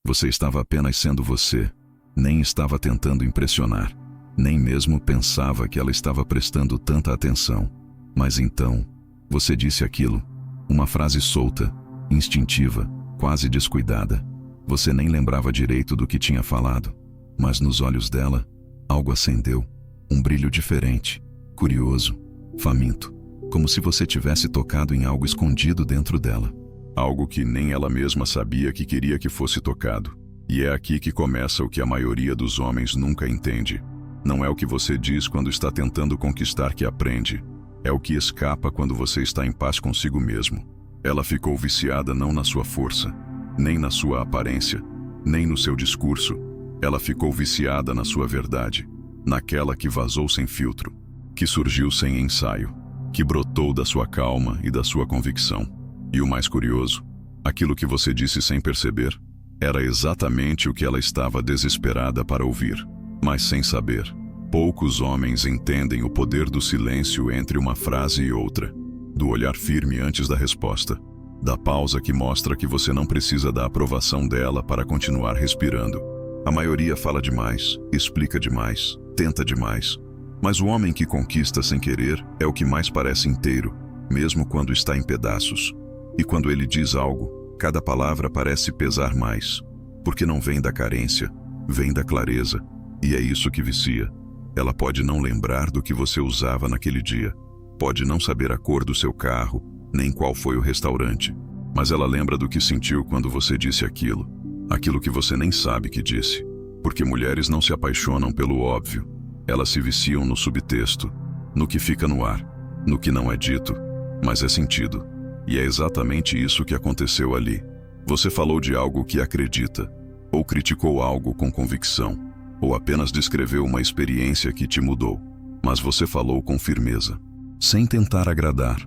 Você estava apenas sendo você. Nem estava tentando impressionar. Nem mesmo pensava que ela estava prestando tanta atenção. Mas então, você disse aquilo. Uma frase solta, instintiva, quase descuidada. Você nem lembrava direito do que tinha falado. Mas nos olhos dela, algo acendeu. Um brilho diferente, curioso, faminto. Como se você tivesse tocado em algo escondido dentro dela. Algo que nem ela mesma sabia que queria que fosse tocado. E é aqui que começa o que a maioria dos homens nunca entende. Não é o que você diz quando está tentando conquistar que aprende. É o que escapa quando você está em paz consigo mesmo. Ela ficou viciada não na sua força, nem na sua aparência, nem no seu discurso. Ela ficou viciada na sua verdade, naquela que vazou sem filtro, que surgiu sem ensaio, que brotou da sua calma e da sua convicção. E o mais curioso, aquilo que você disse sem perceber, era exatamente o que ela estava desesperada para ouvir, mas sem saber. Poucos homens entendem o poder do silêncio entre uma frase e outra, do olhar firme antes da resposta, da pausa que mostra que você não precisa da aprovação dela para continuar respirando. A maioria fala demais, explica demais, tenta demais. Mas o homem que conquista sem querer é o que mais parece inteiro, mesmo quando está em pedaços. E quando ele diz algo, cada palavra parece pesar mais, porque não vem da carência, vem da clareza, e é isso que vicia. Ela pode não lembrar do que você usava naquele dia, pode não saber a cor do seu carro, nem qual foi o restaurante, mas ela lembra do que sentiu quando você disse aquilo, aquilo que você nem sabe que disse, porque mulheres não se apaixonam pelo óbvio, elas se viciam no subtexto, no que fica no ar, no que não é dito, mas é sentido. E é exatamente isso que aconteceu ali. Você falou de algo que acredita, ou criticou algo com convicção, ou apenas descreveu uma experiência que te mudou. Mas você falou com firmeza, sem tentar agradar,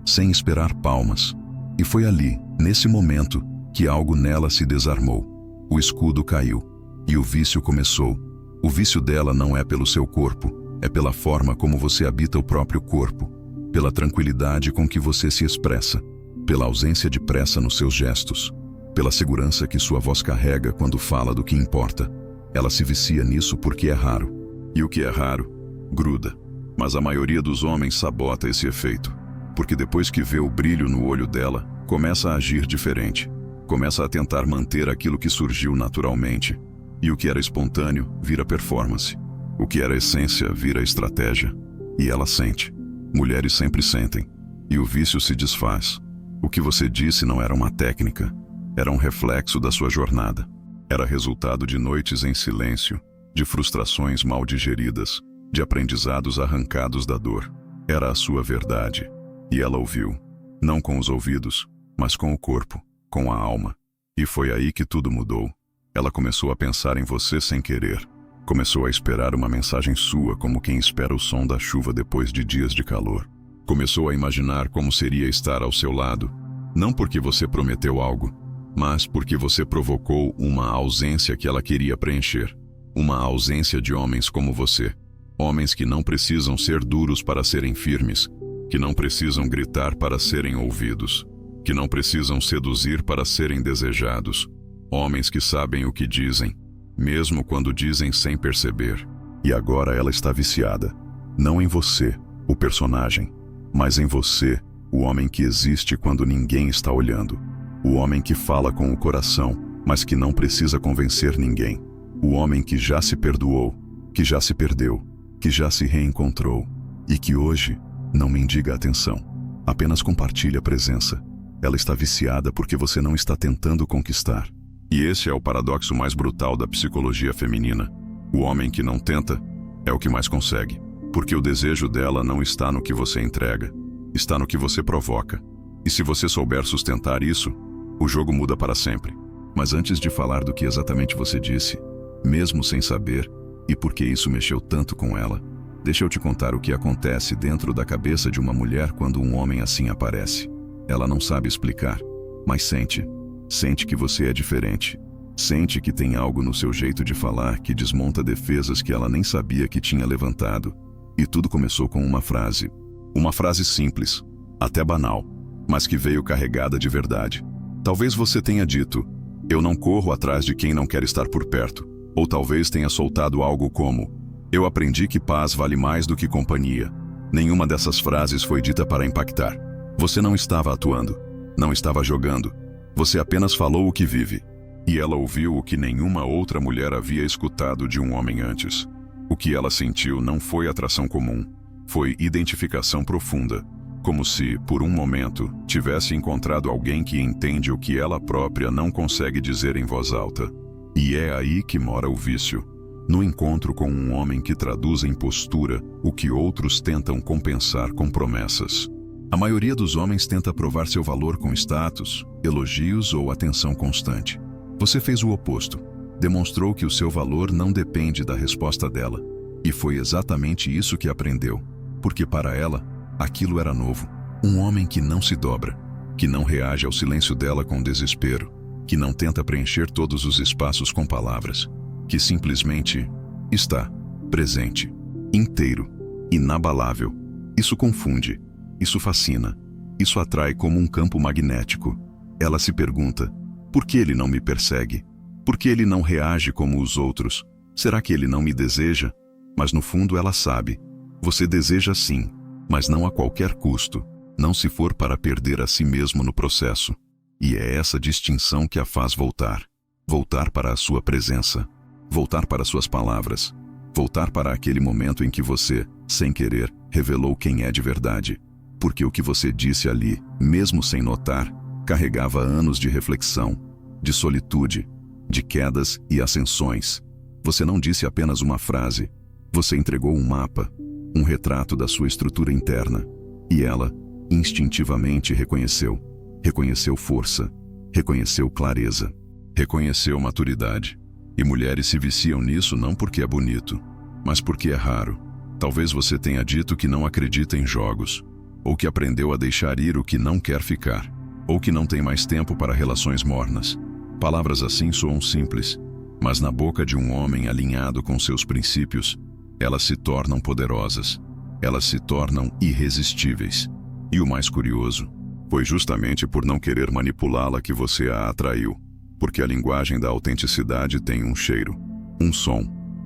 sem esperar palmas. E foi ali, nesse momento, que algo nela se desarmou. O escudo caiu, e o vício começou. O vício dela não é pelo seu corpo, é pela forma como você habita o próprio corpo, pela tranquilidade com que você se expressa, pela ausência de pressa nos seus gestos, pela segurança que sua voz carrega quando fala do que importa. Ela se vicia nisso porque é raro. E o que é raro, gruda. Mas a maioria dos homens sabota esse efeito, porque depois que vê o brilho no olho dela, começa a agir diferente. Começa a tentar manter aquilo que surgiu naturalmente. E o que era espontâneo vira performance. O que era essência vira estratégia. E ela sente. Mulheres sempre sentem. E o vício se desfaz. O que você disse não era uma técnica, era um reflexo da sua jornada. Era resultado de noites em silêncio, de frustrações mal digeridas, de aprendizados arrancados da dor. Era a sua verdade. E ela ouviu, não com os ouvidos, mas com o corpo, com a alma. E foi aí que tudo mudou. Ela começou a pensar em você sem querer. Começou a esperar uma mensagem sua como quem espera o som da chuva depois de dias de calor. Começou a imaginar como seria estar ao seu lado, não porque você prometeu algo, mas porque você provocou uma ausência que ela queria preencher. Uma ausência de homens como você. Homens que não precisam ser duros para serem firmes, que não precisam gritar para serem ouvidos, que não precisam seduzir para serem desejados. Homens que sabem o que dizem, mesmo quando dizem sem perceber. E agora ela está viciada, não em você, o personagem, mas em você, o homem que existe quando ninguém está olhando. O homem que fala com o coração, mas que não precisa convencer ninguém. O homem que já se perdoou, que já se perdeu, que já se reencontrou e que hoje não mendiga atenção, apenas compartilha a presença. Ela está viciada porque você não está tentando conquistar. E esse é o paradoxo mais brutal da psicologia feminina. O homem que não tenta é o que mais consegue. Porque o desejo dela não está no que você entrega, está no que você provoca. E se você souber sustentar isso, o jogo muda para sempre. Mas antes de falar do que exatamente você disse, mesmo sem saber, e por que isso mexeu tanto com ela, deixa eu te contar o que acontece dentro da cabeça de uma mulher quando um homem assim aparece. Ela não sabe explicar, mas sente. Sente que você é diferente. Sente que tem algo no seu jeito de falar que desmonta defesas que ela nem sabia que tinha levantado. E tudo começou com uma frase simples, até banal, mas que veio carregada de verdade. Talvez você tenha dito, Eu não corro atrás de quem não quer estar por perto. Ou talvez tenha soltado algo como: eu aprendi que paz vale mais do que companhia. Nenhuma dessas frases foi dita para impactar. Você não estava atuando. Não estava jogando. Você apenas falou o que vive. E ela ouviu o que nenhuma outra mulher havia escutado de um homem antes. O que ela sentiu não foi atração comum. Foi identificação profunda. Como se, por um momento, tivesse encontrado alguém que entende o que ela própria não consegue dizer em voz alta. E é aí que mora o vício. No encontro com um homem que traduz em postura o que outros tentam compensar com promessas. A maioria dos homens tenta provar seu valor com status, elogios ou atenção constante. Você fez o oposto. Demonstrou que o seu valor não depende da resposta dela. E foi exatamente isso que aprendeu. Porque para ela, aquilo era novo. Um homem que não se dobra, que não reage ao silêncio dela com desespero, que não tenta preencher todos os espaços com palavras, que simplesmente está presente, inteiro, inabalável. Isso confunde, isso fascina, isso atrai como um campo magnético. Ela se pergunta: por que ele não me persegue? Por que ele não reage como os outros? Será que ele não me deseja? Mas no fundo ela sabe. Você deseja sim, mas não a qualquer custo. Não se for para perder a si mesmo no processo. E é essa distinção que a faz voltar. Voltar para a sua presença. Voltar para suas palavras. Voltar para aquele momento em que você, sem querer, revelou quem é de verdade. Porque o que você disse ali, mesmo sem notar, carregava anos de reflexão, de solitude, de quedas e ascensões. Você não disse apenas uma frase. Você entregou um mapa, um retrato da sua estrutura interna. E ela, instintivamente, reconheceu. Reconheceu força, reconheceu clareza, reconheceu maturidade. E mulheres se viciam nisso não porque é bonito, mas porque é raro. Talvez você tenha dito que não acredita em jogos, ou que aprendeu a deixar ir o que não quer ficar, ou que não tem mais tempo para relações mornas. Palavras assim soam simples, mas na boca de um homem alinhado com seus princípios, elas se tornam poderosas, elas se tornam irresistíveis. E o mais curioso, foi justamente por não querer manipulá-la que você a atraiu, porque a linguagem da autenticidade tem um cheiro, um som,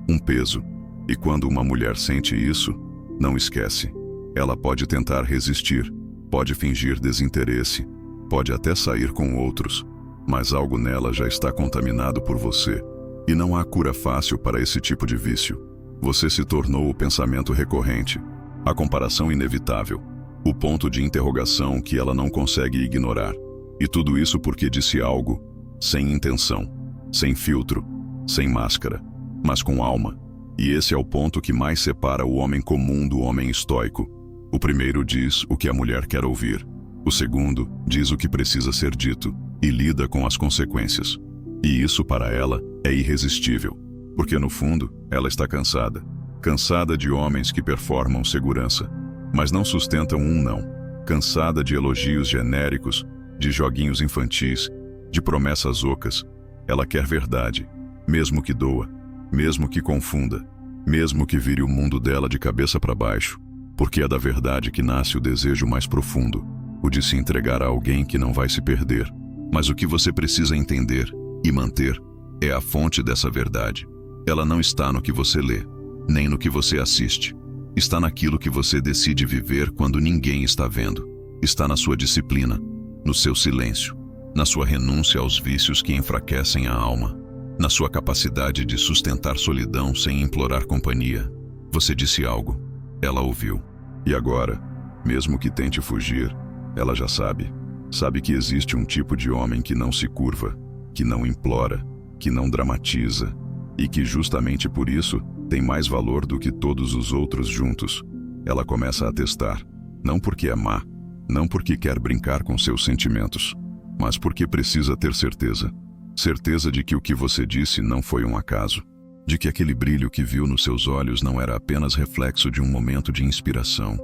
um peso. E quando uma mulher sente isso, não esquece. Ela pode tentar resistir, pode fingir desinteresse, pode até sair com outros, mas algo nela já está contaminado por você. E não há cura fácil para esse tipo de vício. Você se tornou o pensamento recorrente, a comparação inevitável, o ponto de interrogação que ela não consegue ignorar. E tudo isso porque disse algo sem intenção, sem filtro, sem máscara, mas com alma. E esse é o ponto que mais separa o homem comum do homem estoico. O primeiro diz o que a mulher quer ouvir. O segundo diz o que precisa ser dito e lida com as consequências. E isso para ela é irresistível, porque no fundo ela está cansada. Cansada de homens que performam segurança, mas não sustentam um não. Cansada de elogios genéricos, de joguinhos infantis, de promessas ocas. Ela quer verdade, mesmo que doa, mesmo que confunda, mesmo que vire o mundo dela de cabeça para baixo, porque é da verdade que nasce o desejo mais profundo, o de se entregar a alguém que não vai se perder. Mas o que você precisa entender e manter é a fonte dessa verdade. Ela não está no que você lê, nem no que você assiste. Está naquilo que você decide viver quando ninguém está vendo. Está na sua disciplina, no seu silêncio, na sua renúncia aos vícios que enfraquecem a alma, na sua capacidade de sustentar solidão sem implorar companhia. Você disse algo, ela ouviu. E agora, mesmo que tente fugir, ela já sabe. Sabe que existe um tipo de homem que não se curva, que não implora, que não dramatiza, e que justamente por isso tem mais valor do que todos os outros juntos. Ela começa a testar, não porque é má, não porque quer brincar com seus sentimentos, mas porque precisa ter certeza. Certeza de que o que você disse não foi um acaso, de que aquele brilho que viu nos seus olhos não era apenas reflexo de um momento de inspiração.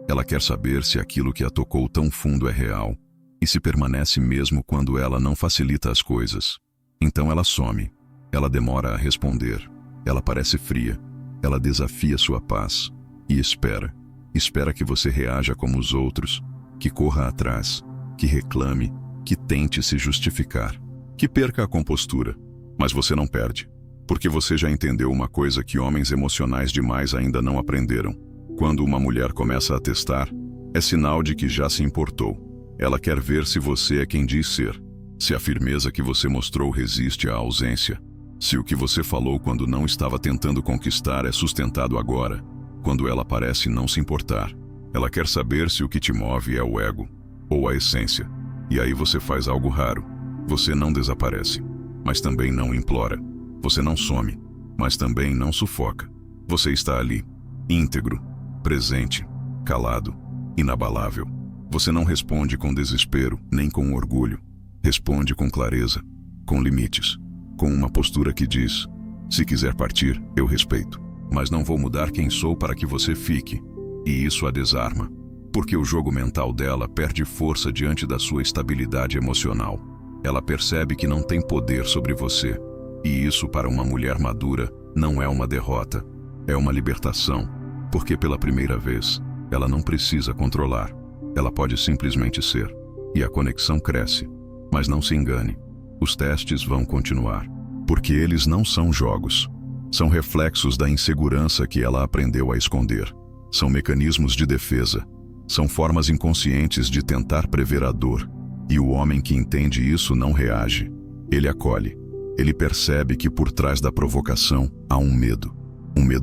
Ela quer saber se aquilo que a tocou tão fundo é real, e se permanece mesmo quando ela não facilita as coisas. Então ela some, ela demora a responder, ela parece fria, ela desafia sua paz, e espera. Espera que você reaja como os outros, que corra atrás, que reclame, que tente se justificar, que perca a compostura. Mas você não perde, porque você já entendeu uma coisa que homens emocionais demais ainda não aprenderam. Quando uma mulher começa a testar, é sinal de que já se importou. Ela quer ver se você é quem diz ser, se a firmeza que você mostrou resiste à ausência, se o que você falou quando não estava tentando conquistar é sustentado agora, quando ela parece não se importar. Ela quer saber se o que te move é o ego ou a essência. E aí você faz algo raro. Você não desaparece, mas também não implora. Você não some, mas também não sufoca. Você está ali, íntegro, presente, calado, inabalável. Você não responde com desespero, nem com orgulho. Responde com clareza, com limites, com uma postura que diz: se quiser partir, eu respeito, mas não vou mudar quem sou para que você fique. E isso a desarma, porque o jogo mental dela perde força diante da sua estabilidade emocional. Ela percebe que não tem poder sobre você. E isso, para uma mulher madura, não é uma derrota, é uma libertação, porque pela primeira vez, ela não precisa controlar. Ela pode simplesmente ser. E a conexão cresce. Mas não se engane, os testes vão continuar, porque eles não são jogos. São reflexos da insegurança que ela aprendeu a esconder. São mecanismos de defesa. São formas inconscientes de tentar prever a dor. E o homem que entende isso não reage. Ele acolhe. Ele percebe que por trás da provocação há um medo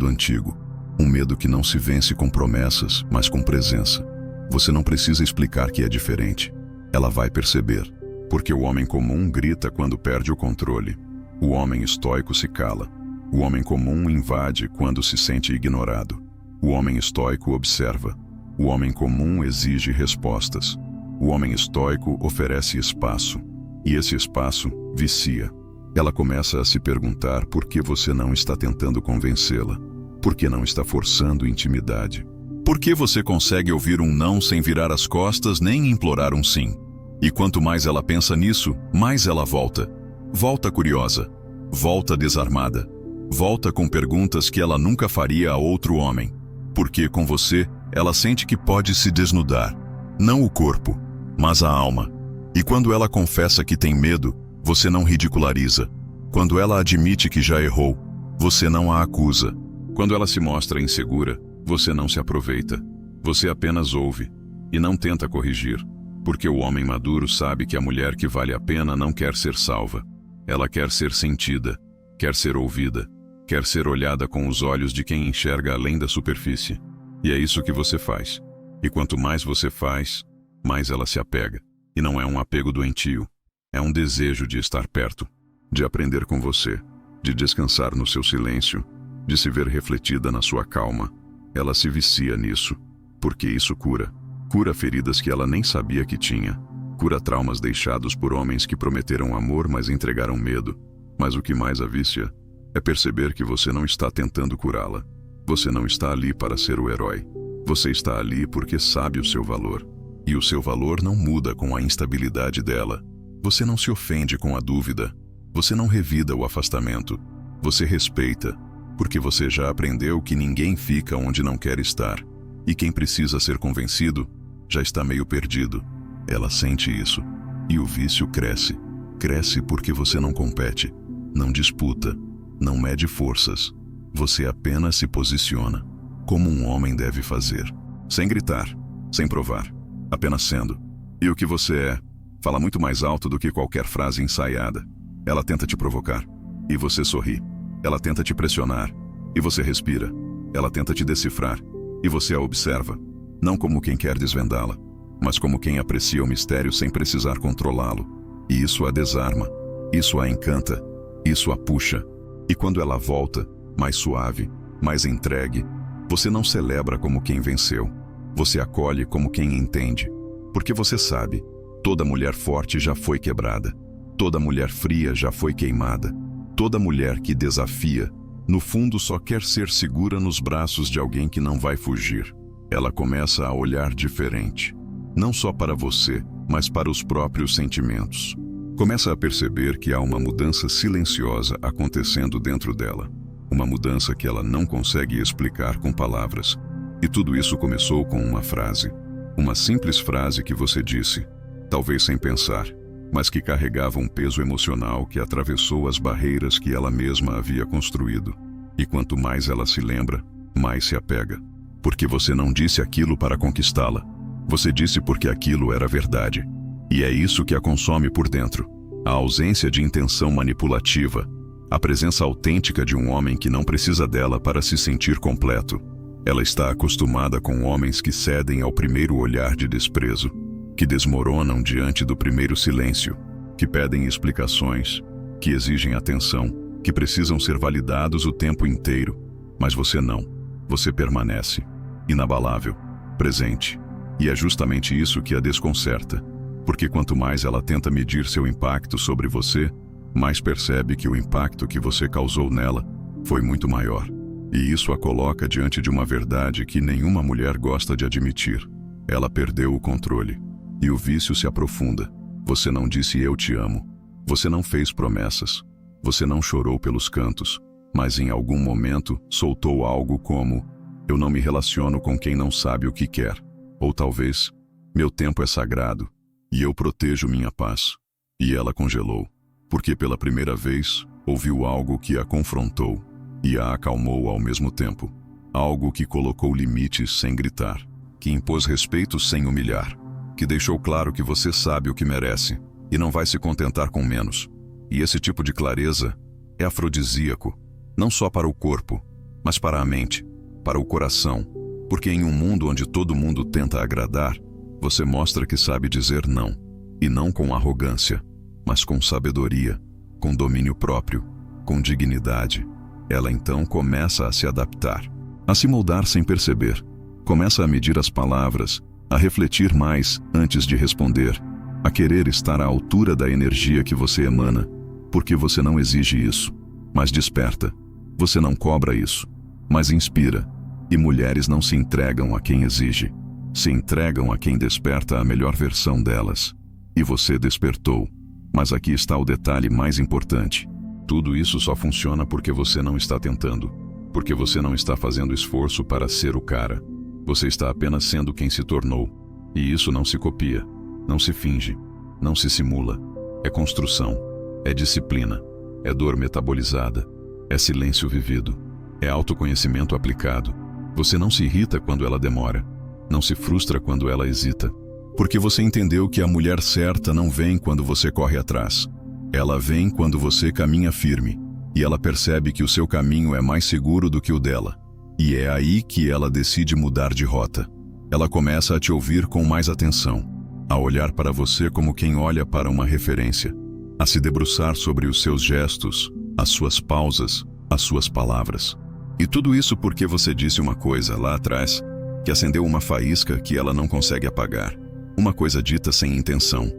antigo. Um medo que não se vence com promessas, mas com presença. Você não precisa explicar que é diferente. Ela vai perceber. Porque o homem comum grita quando perde o controle. O homem estoico se cala. O homem comum invade quando se sente ignorado. O homem estoico observa. O homem comum exige respostas. O homem estoico oferece espaço. E esse espaço vicia. Ela começa a se perguntar por que você não está tentando convencê-la. Por que não está forçando intimidade? Por que você consegue ouvir um não sem virar as costas nem implorar um sim? E quanto mais ela pensa nisso, mais ela volta. Volta curiosa. Volta desarmada. Volta com perguntas que ela nunca faria a outro homem. Porque com você, ela sente que pode se desnudar. Não o corpo, mas a alma. E quando ela confessa que tem medo, você não ridiculariza. Quando ela admite que já errou, você não a acusa. Quando ela se mostra insegura, você não se aproveita. Você apenas ouve e não tenta corrigir. Porque o homem maduro sabe que a mulher que vale a pena não quer ser salva. Ela quer ser sentida, quer ser ouvida, quer ser olhada com os olhos de quem enxerga além da superfície. E é isso que você faz. E quanto mais você faz, mais ela se apega. E não é um apego doentio. É um desejo de estar perto, de aprender com você, de descansar no seu silêncio, de se ver refletida na sua calma. Ela se vicia nisso, porque isso cura. Cura feridas que ela nem sabia que tinha. Cura traumas deixados por homens que prometeram amor, mas entregaram medo. Mas o que mais a vicia é perceber que você não está tentando curá-la. Você não está ali para ser o herói. Você está ali porque sabe o seu valor. E o seu valor não muda com a instabilidade dela. Você não se ofende com a dúvida. Você não revida o afastamento. Você respeita, porque você já aprendeu que ninguém fica onde não quer estar. E quem precisa ser convencido já está meio perdido. Ela sente isso. E o vício cresce. Cresce porque você não compete, não disputa, não mede forças. Você apenas se posiciona, como um homem deve fazer. Sem gritar, sem provar, apenas sendo. E o que você é, fala muito mais alto do que qualquer frase ensaiada. Ela tenta te provocar, e você sorri. Ela tenta te pressionar, e você respira. Ela tenta te decifrar, e você a observa, não como quem quer desvendá-la, mas como quem aprecia o mistério sem precisar controlá-lo. E isso a desarma, isso a encanta, isso a puxa. E quando ela volta, mais suave, mais entregue, você não celebra como quem venceu. Você acolhe como quem entende. Porque você sabe, toda mulher forte já foi quebrada. Toda mulher fria já foi queimada. Toda mulher que desafia, no fundo só quer ser segura nos braços de alguém que não vai fugir. Ela começa a olhar diferente. Não só para você, mas para os próprios sentimentos. Começa a perceber que há uma mudança silenciosa acontecendo dentro dela. Uma mudança que ela não consegue explicar com palavras. E tudo isso começou com uma frase. Uma simples frase que você disse, talvez sem pensar. mas que carregava um peso emocional que atravessou as barreiras que ela mesma havia construído. E quanto mais ela se lembra, mais se apega. Porque você não disse aquilo para conquistá-la. Você disse porque aquilo era verdade. E é isso que a consome por dentro. A ausência de intenção manipulativa. A presença autêntica de um homem que não precisa dela para se sentir completo. Ela está acostumada com homens que cedem ao primeiro olhar de desprezo, que desmoronam diante do primeiro silêncio, que pedem explicações, que exigem atenção, que precisam ser validados o tempo inteiro. Mas você não. Você permanece, inabalável, presente. E é justamente isso que a desconcerta, porque quanto mais ela tenta medir seu impacto sobre você, mais percebe que o impacto que você causou nela foi muito maior. E isso a coloca diante de uma verdade que nenhuma mulher gosta de admitir. Ela perdeu o controle. E o vício se aprofunda. Você não disse eu te amo. Você não fez promessas. Você não chorou pelos cantos. Mas em algum momento soltou algo como: eu não me relaciono com quem não sabe o que quer. Ou talvez: meu tempo é sagrado e eu protejo minha paz. E ela congelou, porque pela primeira vez ouviu algo que a confrontou e a acalmou ao mesmo tempo. Algo que colocou limites sem gritar, que impôs respeito sem humilhar, que deixou claro que você sabe o que merece e não vai se contentar com menos. E esse tipo de clareza é afrodisíaco, não só para o corpo, mas para a mente, para o coração, porque em um mundo onde todo mundo tenta agradar, você mostra que sabe dizer não, e não com arrogância, mas com sabedoria, com domínio próprio, com dignidade. Ela então começa a se adaptar, a se moldar sem perceber, começa a medir as palavras, a refletir mais antes de responder, a querer estar à altura da energia que você emana, porque você não exige isso, mas desperta. Você não cobra isso, mas inspira. E mulheres não se entregam a quem exige, se entregam a quem desperta a melhor versão delas. E você despertou. Mas aqui está o detalhe mais importante. Tudo isso só funciona porque você não está tentando, porque você não está fazendo esforço para ser o cara. Você está apenas sendo quem se tornou. E isso não se copia, não se finge, não se simula. É construção, é disciplina, é dor metabolizada, é silêncio vivido, é autoconhecimento aplicado. Você não se irrita quando ela demora, não se frustra quando ela hesita, porque você entendeu que a mulher certa não vem quando você corre atrás. Ela vem quando você caminha firme, e ela percebe que o seu caminho é mais seguro do que o dela. E é aí que ela decide mudar de rota. Ela começa a te ouvir com mais atenção, a olhar para você como quem olha para uma referência, a se debruçar sobre os seus gestos, as suas pausas, as suas palavras. E tudo isso porque você disse uma coisa lá atrás, que acendeu uma faísca que ela não consegue apagar. Uma coisa dita sem intenção,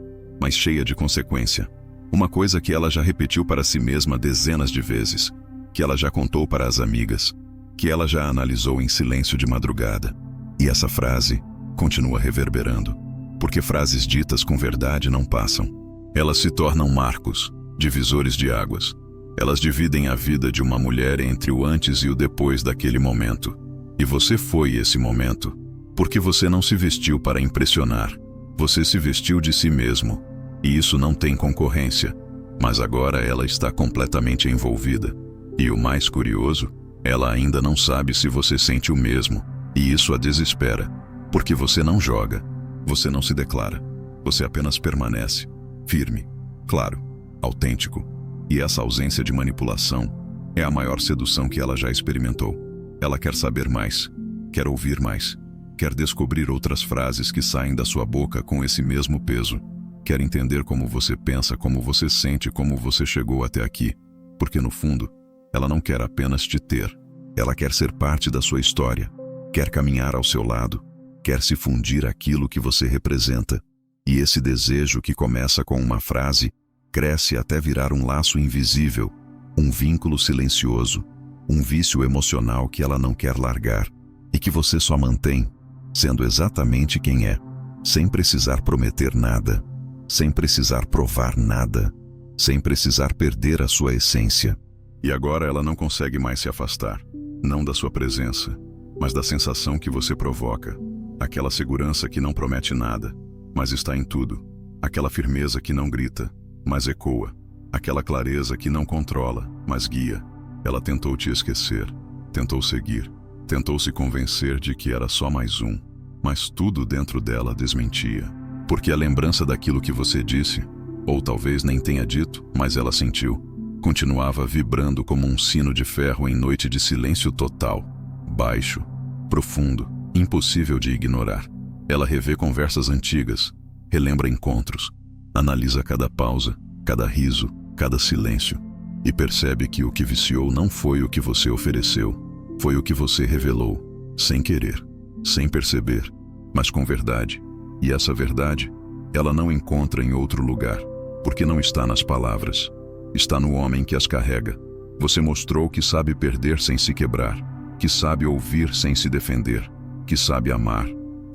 mas cheia de consequência. Uma coisa que ela já repetiu para si mesma dezenas de vezes, que ela já contou para as amigas, que ela já analisou em silêncio de madrugada. E essa frase continua reverberando, porque frases ditas com verdade não passam. Elas se tornam marcos, divisores de águas. Elas dividem a vida de uma mulher entre o antes e o depois daquele momento. E você foi esse momento, porque você não se vestiu para impressionar. Você se vestiu de si mesmo. E isso não tem concorrência. Mas agora ela está completamente envolvida. E o mais curioso, ela ainda não sabe se você sente o mesmo. E isso a desespera. Porque você não joga. Você não se declara. Você apenas permanece. Firme. Claro. Autêntico. E essa ausência de manipulação é a maior sedução que ela já experimentou. Ela quer saber mais. Quer ouvir mais. Quer descobrir outras frases que saem da sua boca com esse mesmo peso. Quer entender como você pensa, como você sente, como você chegou até aqui. Porque no fundo, ela não quer apenas te ter. Ela quer ser parte da sua história. Quer caminhar ao seu lado. Quer se fundir aquilo que você representa. E esse desejo que começa com uma frase cresce até virar um laço invisível, um vínculo silencioso, um vício emocional que ela não quer largar e que você só mantém, sendo exatamente quem é, sem precisar prometer nada, sem precisar provar nada, sem precisar perder a sua essência. E agora ela não consegue mais se afastar, não da sua presença, mas da sensação que você provoca, aquela segurança que não promete nada, mas está em tudo. aquela firmeza que não grita, mas ecoa, aquela clareza que não controla, mas guia. Ela tentou te esquecer, tentou seguir, tentou se convencer de que era só mais um, mas tudo dentro dela desmentia. Porque a lembrança daquilo que você disse, ou talvez nem tenha dito, mas ela sentiu, continuava vibrando como um sino de ferro em noite de silêncio total, baixo, profundo, impossível de ignorar. Ela revê conversas antigas, relembra encontros, analisa cada pausa, cada riso, cada silêncio, e percebe que o que viciou não foi o que você ofereceu, foi o que você revelou, sem querer, sem perceber, mas com verdade. E essa verdade, ela não encontra em outro lugar, porque não está nas palavras, está no homem que as carrega. Você mostrou que sabe perder sem se quebrar, que sabe ouvir sem se defender, que sabe amar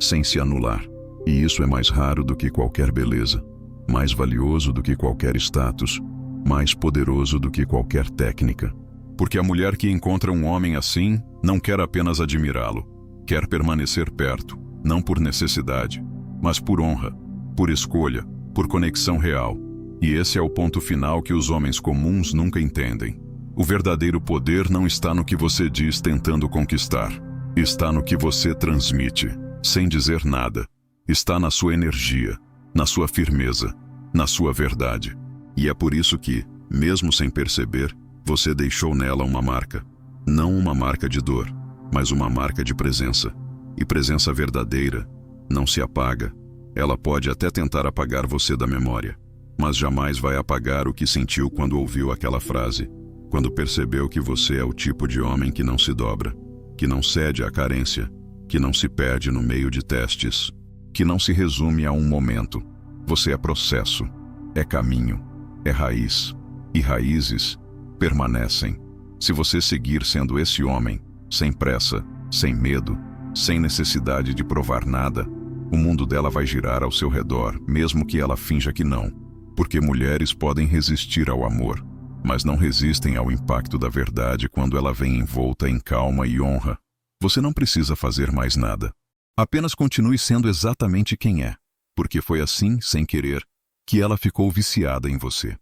sem se anular. E isso é mais raro do que qualquer beleza, mais valioso do que qualquer status, mais poderoso do que qualquer técnica. Porque a mulher que encontra um homem assim não quer apenas admirá-lo, quer permanecer perto, não por necessidade, mas por honra, por escolha, por conexão real. E esse é o ponto final que os homens comuns nunca entendem. O verdadeiro poder não está no que você diz tentando conquistar, está no que você transmite, sem dizer nada. Está na sua energia, na sua firmeza, na sua verdade. E é por isso que, mesmo sem perceber, você deixou nela uma marca. Não uma marca de dor, mas uma marca de presença. E presença verdadeira não se apaga. Ela pode até tentar apagar você da memória, mas jamais vai apagar o que sentiu quando ouviu aquela frase, quando percebeu que você é o tipo de homem que não se dobra, que não cede à carência, que não se perde no meio de testes, que não se resume a um momento. Você é processo, é caminho, é raiz, e raízes permanecem. Se você seguir sendo esse homem, sem pressa, sem medo, sem necessidade de provar nada, o mundo dela vai girar ao seu redor, mesmo que ela finja que não. Porque mulheres podem resistir ao amor, mas não resistem ao impacto da verdade quando ela vem envolta em calma e honra. Você não precisa fazer mais nada. Apenas continue sendo exatamente quem é, porque foi assim, sem querer, que ela ficou viciada em você.